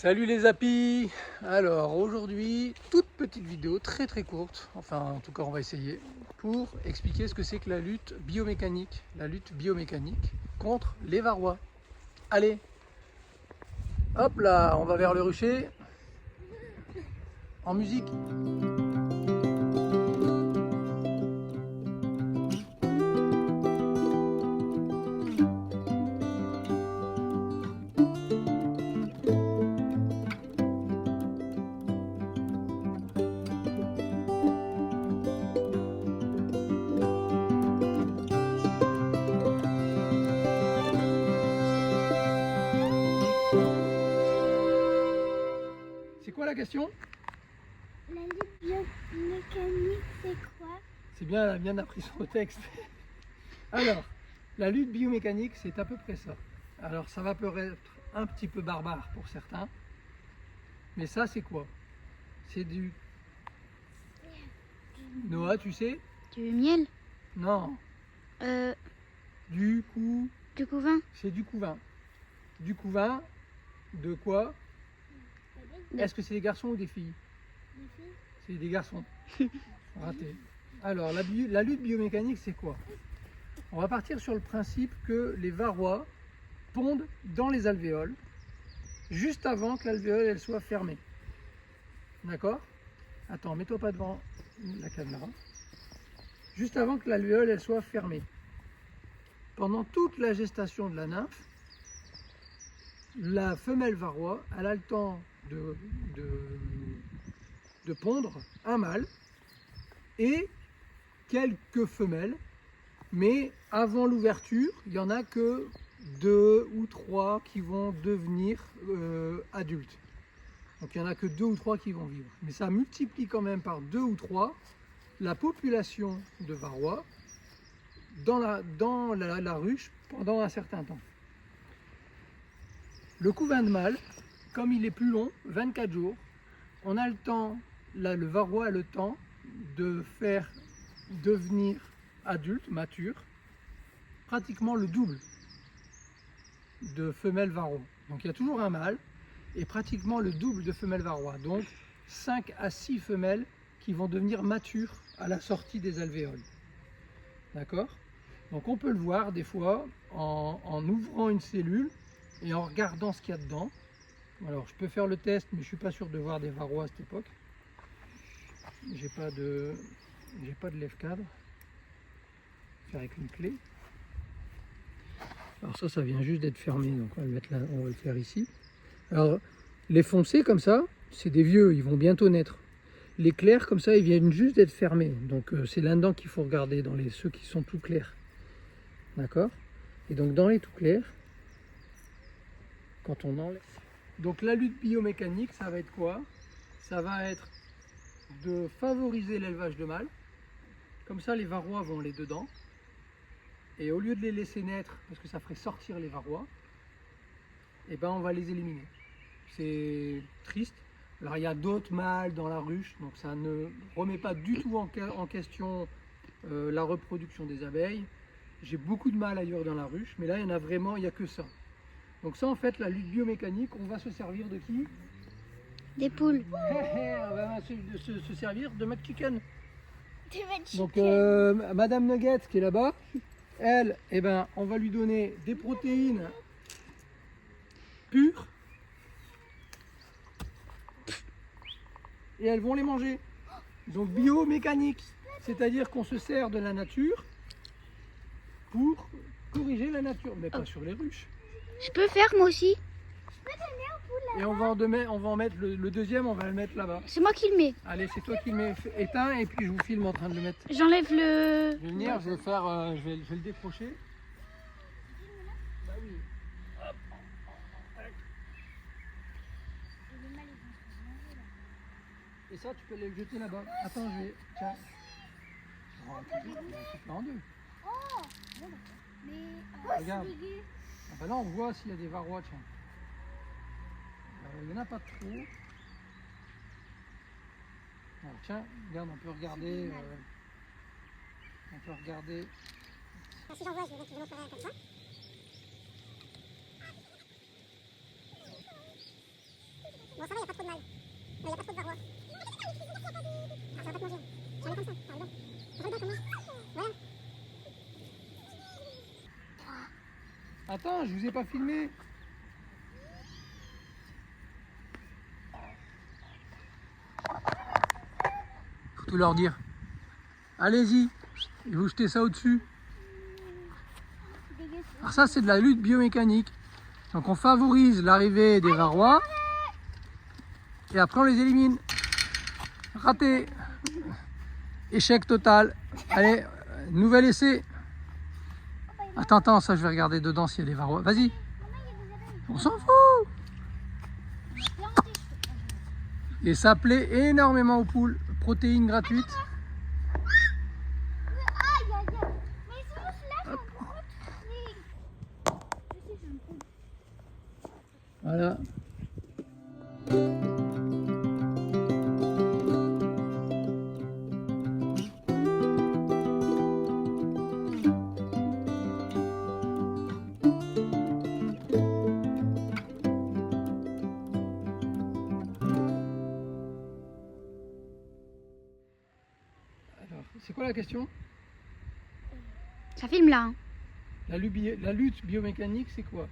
Salut les apis. Alors aujourd'hui, toute petite vidéo, très courte, enfin en tout cas on va essayer, pour expliquer ce que c'est que la lutte biomécanique contre les varrois. Allez, hop là, on va vers le rucher, en musique. C'est quoi la question? La lutte biomécanique, c'est quoi? C'est bien appris sur le texte. Alors, la lutte biomécanique, c'est à peu près ça. Alors, ça va paraître un petit peu barbare pour certains, mais ça, c'est quoi? C'est du... Noah, tu sais? Du miel? Non. Euh, Du coup, du couvain? c'est du couvain. Du couvain, de quoi? Est-ce que c'est des garçons ou des filles? C'est des garçons. Raté. Alors, la lutte biomécanique, c'est quoi? On va partir sur le principe que les varrois pondent dans les alvéoles juste avant que l'alvéole elle soit fermée. D'accord? Attends, mets-toi pas devant la caméra. Juste avant que l'alvéole elle soit fermée. Pendant toute la gestation de la nymphe, la femelle varrois elle a le temps de pondre un mâle et quelques femelles, mais avant l'ouverture, il n'y en a que 2 ou 3 qui vont devenir adultes. Donc il n'y en a que 2 ou 3 qui vont vivre. Mais ça multiplie quand même par 2 ou 3 la population de varrois dans la ruche pendant un certain temps. Le couvain de mâle, comme il est plus long, 24 jours, on a le temps, là, le varrois a le temps de faire devenir adulte, mature, pratiquement le double de femelles varrois. Donc il y a toujours un mâle et pratiquement le double de femelles varrois. Donc 5 à 6 femelles qui vont devenir matures à la sortie des alvéoles. D'accord? Donc on peut le voir des fois en ouvrant une cellule et en regardant ce qu'il y a dedans. Alors je peux faire le test, mais je suis pas sûr de voir des varrois à cette époque. J'ai pas de lève-cadre. Faire avec une clé. Alors ça vient juste d'être fermé, donc on va le mettre là, on va le faire ici. Alors les foncés comme ça, c'est des vieux, ils vont bientôt naître. Les clairs comme ça, ils viennent juste d'être fermés. Donc c'est là-dedans qu'il faut regarder, dans ceux qui sont tout clairs. D'accord? Et donc dans les tout clairs, quand on enlève... Donc la lutte biomécanique, ça va être quoi? Ça va être de favoriser l'élevage de mâles. Comme ça, les varrois vont aller dedans. Et au lieu de les laisser naître, parce que ça ferait sortir les varrois, eh ben on va les éliminer. C'est triste. Alors il y a d'autres mâles dans la ruche, donc ça ne remet pas du tout en question la reproduction des abeilles. J'ai beaucoup de mâles ailleurs dans la ruche, mais là il y en a vraiment, il n'y a que ça. Donc ça en fait, la lutte biomécanique, on va se servir de qui? Des poules. On va se servir de McChicken. Donc Donc, Madame Nugget qui est là-bas, elle, eh ben, on va lui donner des protéines pures et elles vont les manger. Donc biomécanique, c'est-à-dire qu'on se sert de la nature pour corriger la nature, mais pas sur les ruches. je peux faire moi aussi? Et on va en mettre le deuxième, on va le mettre là-bas. C'est moi qui le mets. Allez, c'est toi qui le mets éteint et puis je vous filme en train de le mettre. J'enlève le... Je vais venir, je vais faire, je vais le décrocher. Bah oui. Hop. Tac. Et ça, tu peux les jeter là-bas. Attends, je vais. Tiens. Oh, tu couper en deux. Regarde. Ah bah là, on voit s'il y a des varrois, tiens. Il n'y en a pas trop. Alors, tiens, regarde, on peut regarder. On peut regarder. Si j'en vois, je vais mettre une autre comme ça. cheval. Il n'y a pas trop de varroa. Ah, ça va pas te manger. J'en ai comme ça, par exemple. Regarde comment. Voilà. Attends, je vous ai pas filmé. Faut tout leur dire. Allez-y, et vous jetez ça au-dessus. Alors ça, c'est de la lutte biomécanique. Donc on favorise l'arrivée des varrois et après on les élimine. Raté. Échec total. Allez, nouvel essai. Attends, ça je vais regarder dedans s'il y a des varrois. Vas-y. On s'en fout. Et ça plaît énormément aux poules. Protéines gratuites. Voilà. Alors, c'est quoi la question? Ça filme là. Hein. La lutte biomécanique, c'est quoi?